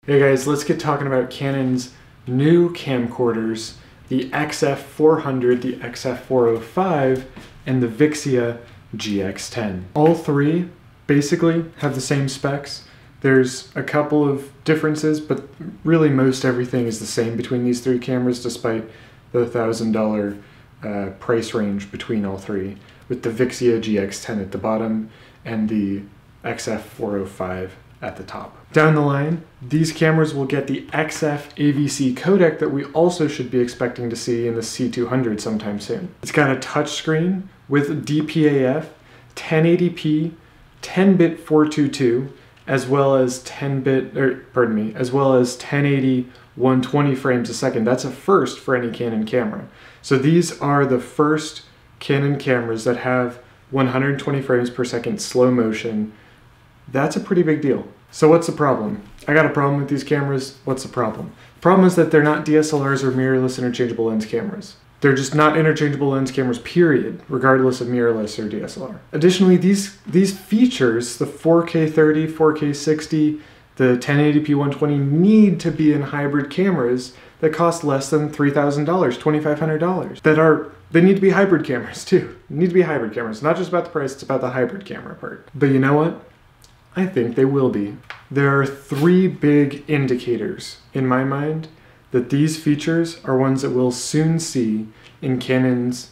Hey guys, let's get talking about Canon's new camcorders, the XF400, the XF405, and the Vixia GX10. All three basically have the same specs. There's a couple of differences, but really most everything is the same between these three cameras despite the $1,000 price range between all three, with the Vixia GX10 at the bottom and the XF405 at the top. Down the line, these cameras will get the XF AVC codec that we also should be expecting to see in the C200 sometime soon. It's got a touchscreen with DPAF, 1080p, 10-bit 422, as well as 1080 120 frames a second. That's a first for any Canon camera. So these are the first Canon cameras that have 120 frames per second slow motion. That's a pretty big deal. So what's the problem? I got a problem with these cameras. What's the problem? The problem is that they're not DSLRs or mirrorless interchangeable lens cameras. They're just not interchangeable lens cameras, period, regardless of mirrorless or DSLR. Additionally, these features, the 4K 30, 4K 60, the 1080p 120, need to be in hybrid cameras that cost less than $3,000, $2,500. They need to be hybrid cameras too. They need to be hybrid cameras. Not just about the price, it's about the hybrid camera part. But you know what? I think they will be. There are three big indicators in my mind that these features are ones that we'll soon see in Canon's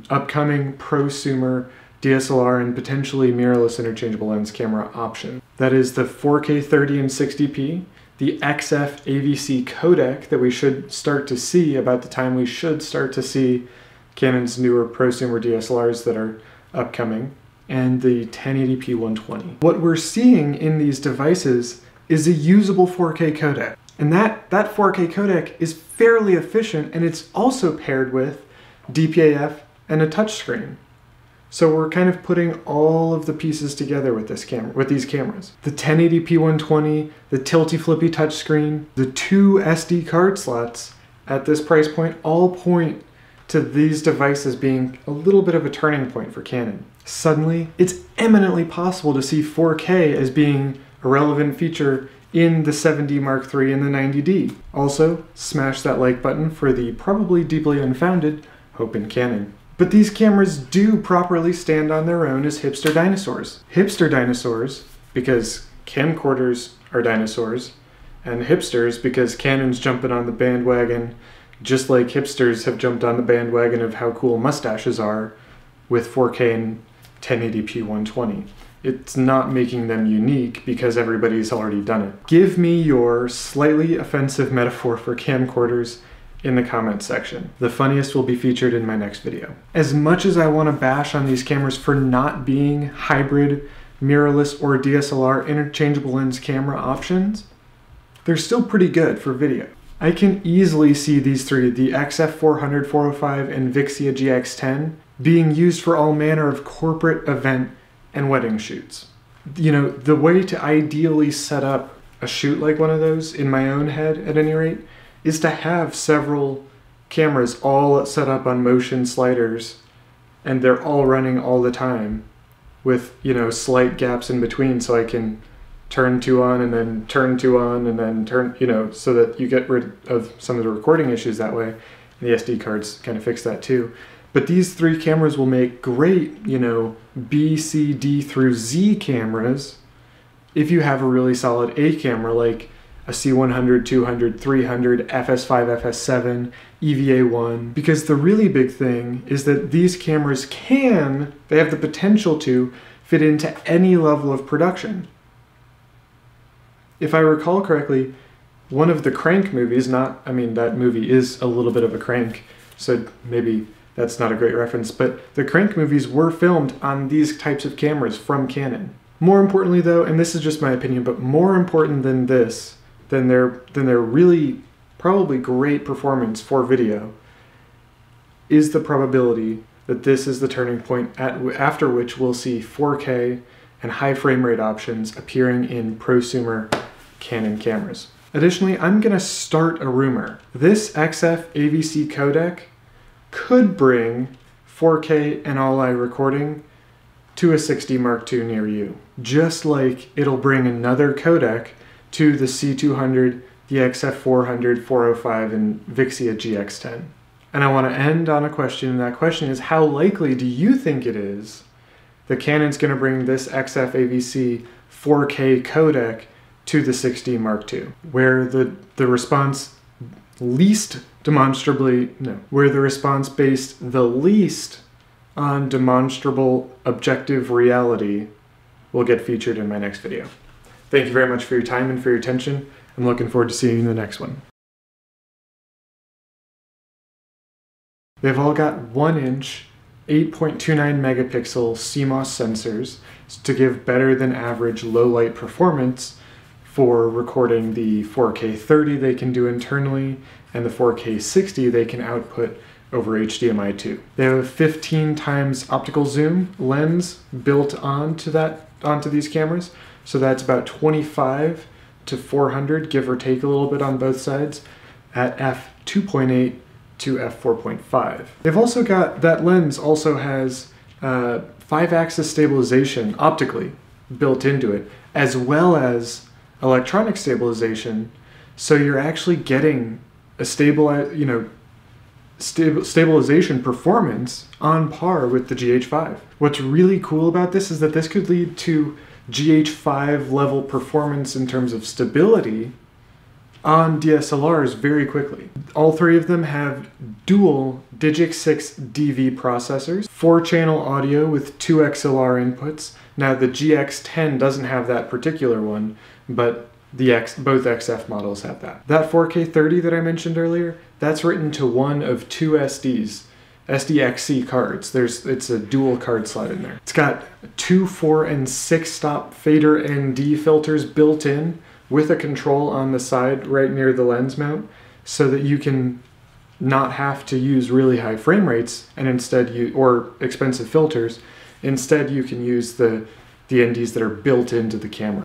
upcoming prosumer DSLR and potentially mirrorless interchangeable lens camera option. That is the 4K 30 and 60p, the XF AVC codec that we should start to see about the time we should start to see Canon's newer prosumer DSLRs that are upcoming, and the 1080p 120. What we're seeing in these devices is a usable 4K codec. And that 4K codec is fairly efficient, and it's also paired with DPAF and a touchscreen. So we're kind of putting all of the pieces together with this camera, with these cameras. The 1080p 120, the tilty flippy touchscreen, the two SD card slots at this price point all point to these devices being a little bit of a turning point for Canon. Suddenly, it's eminently possible to see 4K as being a relevant feature in the 7D Mark III and the 90D. Also, smash that like button for the probably deeply unfounded hope in Canon. But these cameras do properly stand on their own as hipster dinosaurs. Hipster dinosaurs because camcorders are dinosaurs, and hipsters because Canon's jumping on the bandwagon just like hipsters have jumped on the bandwagon of how cool mustaches are with 4K and 1080p 120. It's not making them unique because everybody's already done it. Give me your slightly offensive metaphor for camcorders in the comments section. The funniest will be featured in my next video. As much as I want to bash on these cameras for not being hybrid, mirrorless, or DSLR interchangeable lens camera options, they're still pretty good for video. I can easily see these three, the XF400, 405, and Vixia GX10, being used for all manner of corporate event and wedding shoots. You know, the way to ideally set up a shoot like one of those, in my own head at any rate, is to have several cameras all set up on motion sliders, and they're all running all the time with, you know, slight gaps in between so I can turn two on and then turn two on and then turn, you know, so that you get rid of some of the recording issues that way. And the SD cards kind of fix that too. But these three cameras will make great, you know, B, C, D through Z cameras if you have a really solid A camera like a C100, 200, 300, FS5, FS7, EVA1. Because the really big thing is that these cameras they have the potential to fit into any level of production. If I recall correctly, one of the Crank movies, that movie is a little bit of a crank, so maybe that's not a great reference, but the Crank movies were filmed on these types of cameras from Canon. More importantly though, and this is just my opinion, but more important than this, than their really probably great performance for video, is the probability that this is the turning point after which we'll see 4K and high frame rate options appearing in prosumer Canon cameras. Additionally, I'm going to start a rumor. This XF AVC codec could bring 4K and all-eye recording to a 6D Mark II near you. Just like it'll bring another codec to the C200, the XF400, 405, and Vixia GX10. And I want to end on a question, and that question is, how likely do you think it is that Canon's going to bring this XF AVC 4K codec to the 6D Mark II, where the response based the least on demonstrable objective reality will get featured in my next video. Thank you very much for your time and for your attention. I'm looking forward to seeing you in the next one. They've all got 1-inch, 8.29 megapixel CMOS sensors to give better than average low light performance for recording the 4K 30 they can do internally and the 4K 60 they can output over HDMI 2. They have a 15 times optical zoom lens built onto these cameras, so that's about 25 to 400, give or take a little bit on both sides, at f2.8 to f4.5. They've also got, that lens also has 5-axis stabilization optically built into it, as well as electronic stabilization, so you're actually getting a stabilization performance on par with the GH5. What's really cool about this is that this could lead to GH5 level performance in terms of stability on DSLRs very quickly. All three of them have dual Digic 6 DV processors, 4-channel audio with 2 XLR inputs. Now the GX10 doesn't have that particular one, but both XF models have that. That 4K 30 that I mentioned earlier, that's written to one of 2 SDXC cards. It's a dual card slot in there. It's got 2, 4, and 6-stop fader ND filters built in with a control on the side right near the lens mount, so that you can not have to use really high frame rates and instead or expensive filters. Instead, you can use the NDs that are built into the camera.